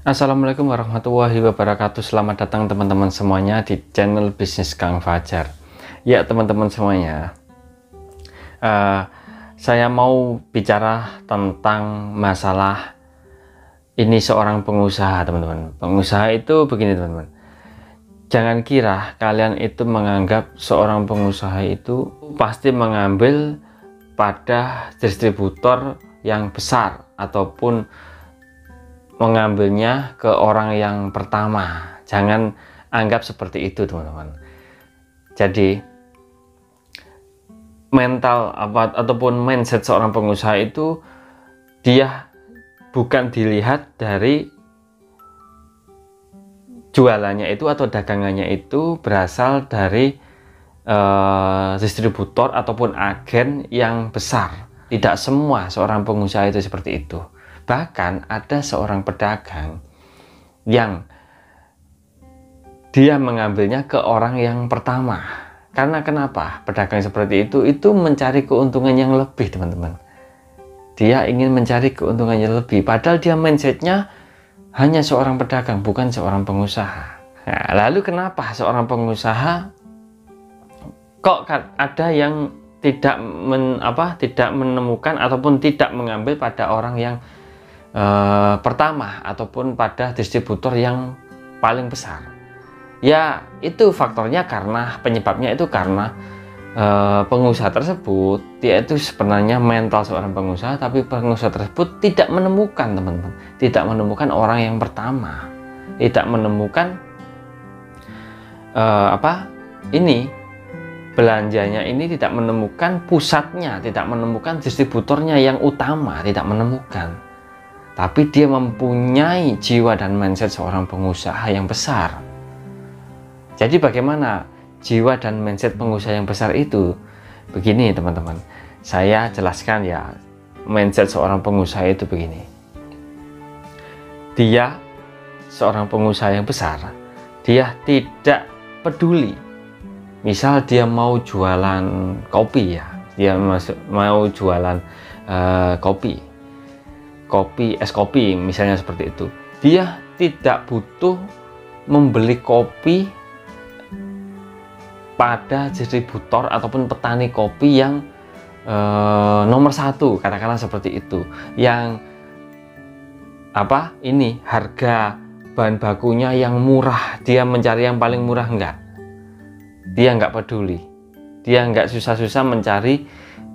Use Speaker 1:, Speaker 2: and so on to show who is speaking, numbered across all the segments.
Speaker 1: Assalamualaikum warahmatullahi wabarakatuh. Selamat datang teman-teman semuanya di channel bisnis Kang Fajar. Ya teman-teman semuanya, saya mau bicara tentang masalah ini seorang pengusaha teman-teman. Pengusaha itu begini teman-teman, jangan kira kalian itu menganggap seorang pengusaha itu pasti mengambil pada distributor yang besar ataupun mengambilnya ke orang yang pertama. Jangan anggap seperti itu teman-teman. Jadi mental ataupun mindset seorang pengusaha itu, dia bukan dilihat dari jualannya itu atau dagangannya itu berasal dari distributor ataupun agen yang besar. Tidak semua seorang pengusaha itu seperti itu. Bahkan ada seorang pedagang yang dia mengambilnya ke orang yang pertama. Karena kenapa? Pedagang seperti itu mencari keuntungan yang lebih teman-teman. Dia ingin mencari keuntungan yang lebih, padahal dia mindsetnya hanya seorang pedagang, bukan seorang pengusaha. Nah, lalu kenapa seorang pengusaha kok ada yang tidak menemukan ataupun tidak mengambil pada orang yang pertama ataupun pada distributor yang paling besar? Ya itu faktornya penyebabnya itu karena pengusaha tersebut, dia itu sebenarnya mental seorang pengusaha, tapi pengusaha tersebut tidak menemukan teman-teman, tidak menemukan orang yang pertama, tidak menemukan belanjanya ini, tidak menemukan pusatnya, tidak menemukan distributornya yang utama, tidak menemukan. Tapi dia mempunyai jiwa dan mindset seorang pengusaha yang besar. Jadi bagaimana jiwa dan mindset pengusaha yang besar itu? Begini teman-teman, saya jelaskan ya. Mindset seorang pengusaha itu begini. Dia seorang pengusaha yang besar, dia tidak peduli. Misal dia mau jualan kopi ya, dia mau jualan es kopi misalnya seperti itu. Dia tidak butuh membeli kopi pada distributor ataupun petani kopi yang nomor satu, katakanlah seperti itu, yang harga bahan bakunya yang murah, dia mencari yang paling murah. Enggak, dia nggak peduli, dia nggak susah-susah mencari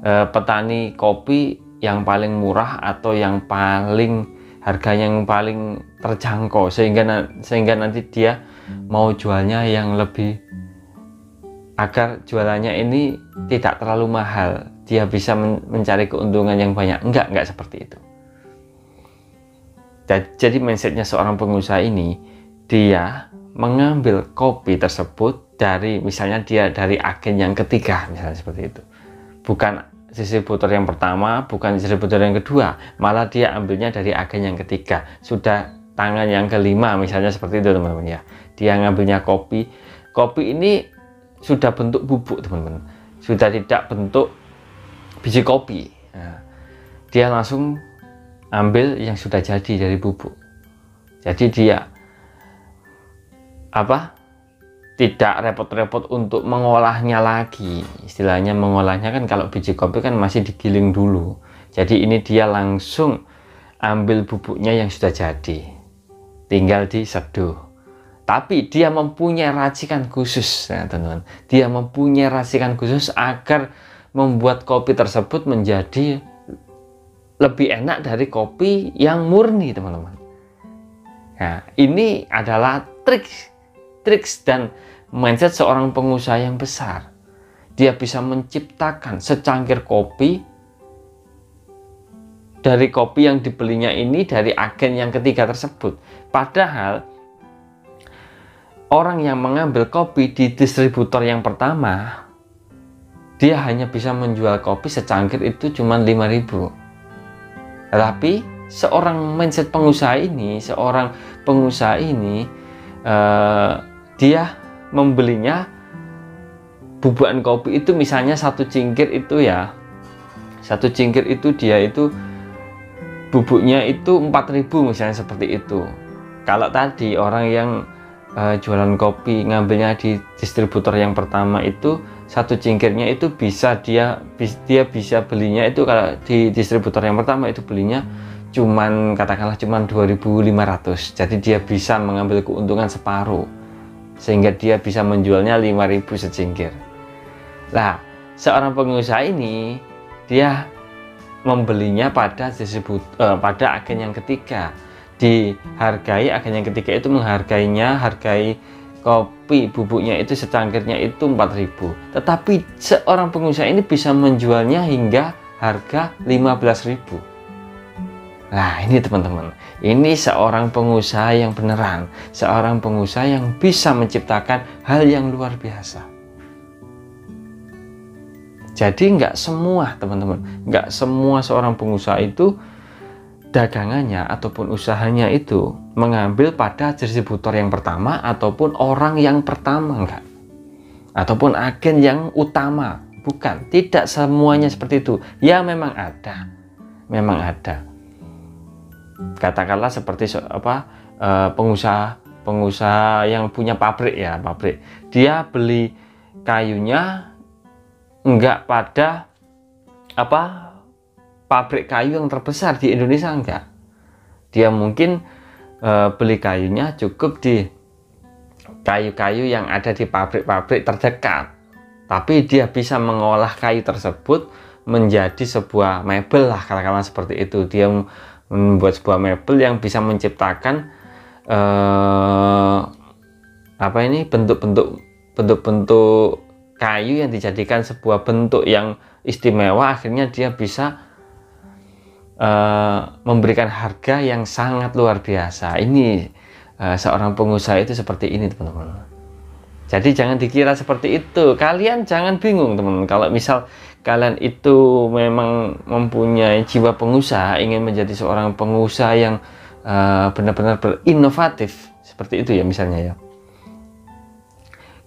Speaker 1: petani kopi yang paling murah atau yang paling harganya yang paling terjangkau, sehingga nanti dia mau jualnya yang lebih, agar jualannya ini tidak terlalu mahal, dia bisa mencari keuntungan yang banyak. Enggak seperti itu. Jadi mindsetnya seorang pengusaha ini, dia mengambil kopi tersebut dari, misalnya dia dari agen yang ketiga, misalnya seperti itu, bukan distributor yang pertama, bukan distributor yang kedua, malah dia ambilnya dari agen yang ketiga, sudah tangan yang kelima misalnya seperti itu teman-teman ya. Dia ngambilnya kopi ini sudah bentuk bubuk teman-teman, sudah tidak bentuk biji kopi. Nah, dia langsung ambil yang sudah jadi dari bubuk. Jadi dia tidak repot-repot untuk mengolahnya lagi. Istilahnya mengolahnya kan, kalau biji kopi kan masih digiling dulu. Jadi ini dia langsung ambil bubuknya yang sudah jadi, tinggal diseduh. Tapi dia mempunyai racikan khusus, nah, teman-teman. Dia mempunyai racikan khusus agar membuat kopi tersebut menjadi lebih enak dari kopi yang murni, teman-teman. Nah, ini adalah trik dan mindset seorang pengusaha yang besar. Dia bisa menciptakan secangkir kopi dari kopi yang dibelinya ini dari agen yang ketiga tersebut. Padahal orang yang mengambil kopi di distributor yang pertama, dia hanya bisa menjual kopi secangkir itu cuma 5.000. Tapi seorang mindset pengusaha ini, dia membelinya bubukan kopi itu, misalnya satu cingkir itu ya Satu cingkir itu dia itu bubuknya itu 4.000 misalnya seperti itu. Kalau tadi orang yang jualan kopi ngambilnya di distributor yang pertama itu, satu cingkirnya itu bisa dia bisa belinya itu, kalau di distributor yang pertama itu belinya cuman katakanlah cuman 2.500. Jadi dia bisa mengambil keuntungan separuh, sehingga dia bisa menjualnya 5.000 secingkir. Nah, seorang pengusaha ini dia membelinya pada pada agen yang ketiga, dihargai agen yang ketiga itu hargai kopi bubuknya itu secangkirnya itu 4.000, tetapi seorang pengusaha ini bisa menjualnya hingga harga 15.000. Nah, ini teman-teman, ini seorang pengusaha yang beneran, seorang pengusaha yang bisa menciptakan hal yang luar biasa. Jadi nggak semua teman-teman, nggak semua seorang pengusaha itu dagangannya ataupun usahanya itu mengambil pada distributor yang pertama ataupun orang yang pertama, enggak, ataupun agen yang utama, bukan. Tidak semuanya seperti itu. Ya memang ada, katakanlah seperti pengusaha yang punya pabrik, dia beli kayunya enggak pada pabrik kayu yang terbesar di Indonesia, enggak. Dia mungkin beli kayunya cukup di kayu-kayu yang ada di pabrik-pabrik terdekat, tapi dia bisa mengolah kayu tersebut menjadi sebuah mebel lah, katakanlah seperti itu. Dia membuat sebuah mebel yang bisa menciptakan bentuk-bentuk kayu yang dijadikan sebuah bentuk yang istimewa. Akhirnya dia bisa memberikan harga yang sangat luar biasa. Ini seorang pengusaha itu seperti ini, teman-teman. Jadi jangan dikira seperti itu. Kalian jangan bingung, teman-teman. Kalau misal kalian itu memang mempunyai jiwa pengusaha, ingin menjadi seorang pengusaha yang benar-benar berinovatif seperti itu ya, misalnya ya,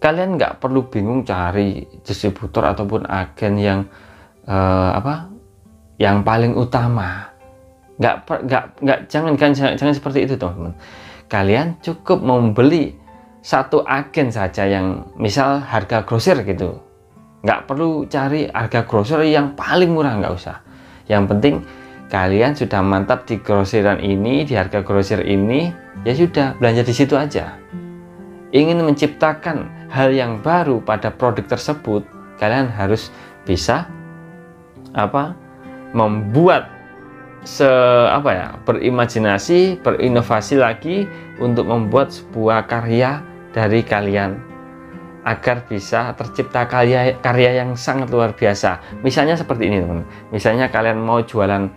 Speaker 1: kalian nggak perlu bingung cari distributor ataupun agen yang yang paling utama. Jangan seperti itu, teman-teman. Kalian cukup membeli satu agen saja yang misal harga grosir gitu. Nggak perlu cari harga grosir yang paling murah, nggak usah. Yang penting kalian sudah mantap di grosiran ini, di harga grosir ini, ya sudah, belanja di situ aja. Ingin menciptakan hal yang baru pada produk tersebut, kalian harus bisa membuat berimajinasi, berinovasi lagi untuk membuat sebuah karya dari kalian agar bisa tercipta karya yang sangat luar biasa. Misalnya seperti ini, teman. Misalnya kalian mau jualan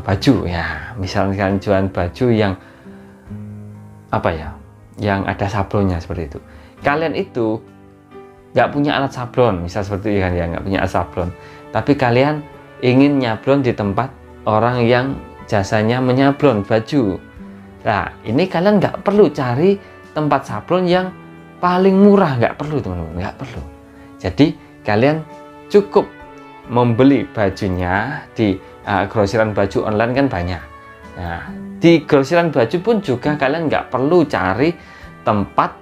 Speaker 1: baju ya, misalnya kalian jualan baju yang yang ada sablonnya seperti itu. Kalian itu nggak punya alat sablon, misal seperti itu kan ya, nggak punya alat sablon, tapi kalian ingin nyablon di tempat orang yang jasanya menyablon baju. Nah, ini kalian nggak perlu cari tempat sablon yang paling murah, nggak perlu, teman-teman, nggak perlu. Jadi kalian cukup membeli bajunya di grosiran baju online kan banyak. Nah, di grosiran baju pun juga kalian nggak perlu cari tempat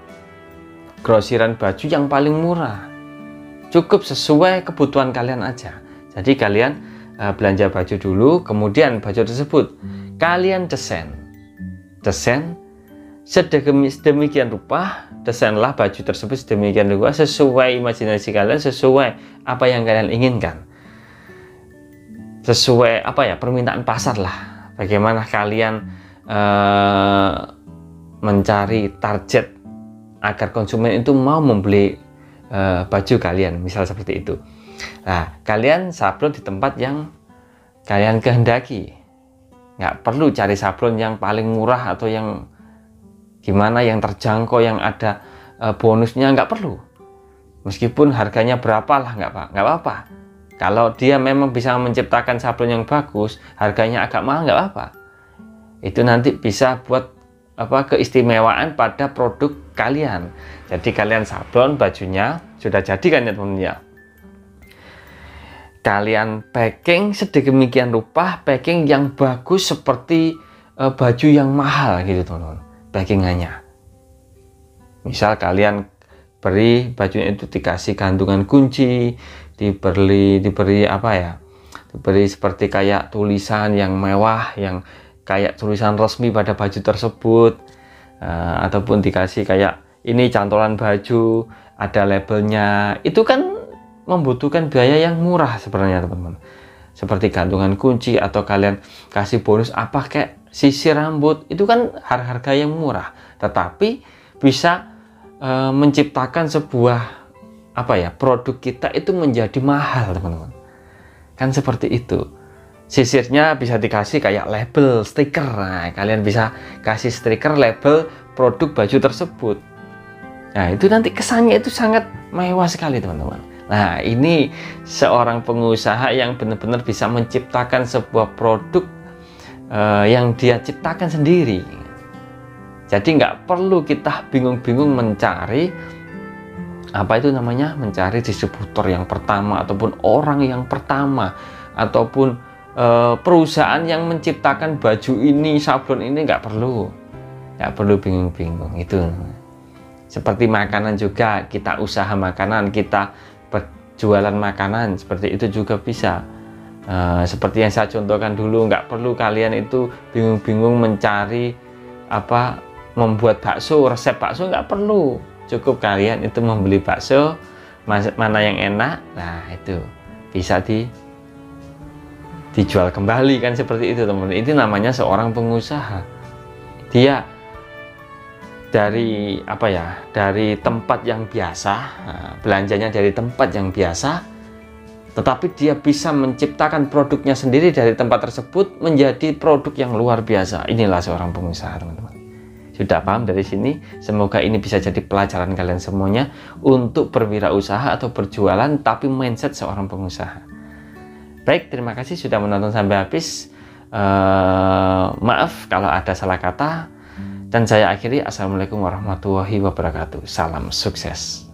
Speaker 1: grosiran baju yang paling murah, cukup sesuai kebutuhan kalian aja. Jadi kalian belanja baju dulu, kemudian baju tersebut kalian desain sedemikian rupa, desainlah baju tersebut sedemikian rupa sesuai imajinasi kalian, sesuai apa yang kalian inginkan, sesuai permintaan pasar lah. Bagaimana kalian mencari target agar konsumen itu mau membeli baju kalian, misal seperti itu. Nah, kalian sablon di tempat yang kalian kehendaki. Nggak perlu cari sablon yang paling murah atau yang gimana, yang terjangkau, yang ada bonusnya, nggak perlu. Meskipun harganya berapa lah, nggak apa-apa. Kalau dia memang bisa menciptakan sablon yang bagus, harganya agak mahal, nggak apa-apa. Itu nanti bisa buat keistimewaan pada produk kalian. Jadi kalian sablon bajunya sudah jadi kan ya, teman-teman ya. kalian packing sedemikian rupa, packing yang bagus seperti baju yang mahal gitu teman-teman, packingannya. Misal kalian beri bajunya itu dikasih gantungan kunci, diberi apa ya, diberi seperti kayak tulisan yang mewah, yang kayak tulisan resmi pada baju tersebut, ataupun dikasih kayak ini cantolan baju, ada labelnya. Itu kan membutuhkan biaya yang murah sebenarnya teman-teman, seperti gantungan kunci, atau kalian kasih bonus apa kayak sisir rambut. Itu kan harga yang murah, tetapi bisa menciptakan sebuah apa ya, produk kita itu menjadi mahal teman-teman. Kan seperti itu. Sisirnya bisa dikasih kayak label, stiker. Nah, kalian bisa kasih stiker label produk baju tersebut. Nah, itu nanti kesannya itu sangat mewah sekali teman-teman. Nah, ini seorang pengusaha yang benar-benar bisa menciptakan sebuah produk yang dia ciptakan sendiri. Jadi nggak perlu kita bingung-bingung mencari apa itu namanya, mencari distributor yang pertama, ataupun orang yang pertama, ataupun perusahaan yang menciptakan baju ini, sablon ini. Nggak perlu bingung-bingung. Itu seperti makanan juga, kita usaha makanan, kita berjualan makanan, seperti itu juga bisa. Seperti yang saya contohkan dulu, nggak perlu kalian itu bingung-bingung mencari apa, membuat bakso, resep bakso. Nggak perlu, cukup kalian itu membeli bakso mana yang enak, nah itu bisa dijual kembali, kan seperti itu teman-teman. Ini namanya seorang pengusaha. Dia dari apa ya, dari tempat yang biasa, belanjanya dari tempat yang biasa, tetapi dia bisa menciptakan produknya sendiri dari tempat tersebut menjadi produk yang luar biasa. Inilah seorang pengusaha teman-teman. Sudah paham dari sini? Semoga ini bisa jadi pelajaran kalian semuanya untuk berwirausaha atau berjualan, tapi mindset seorang pengusaha. Baik, terima kasih sudah menonton sampai habis. Maaf kalau ada salah kata. Dan saya akhiri, assalamualaikum warahmatullahi wabarakatuh. Salam sukses.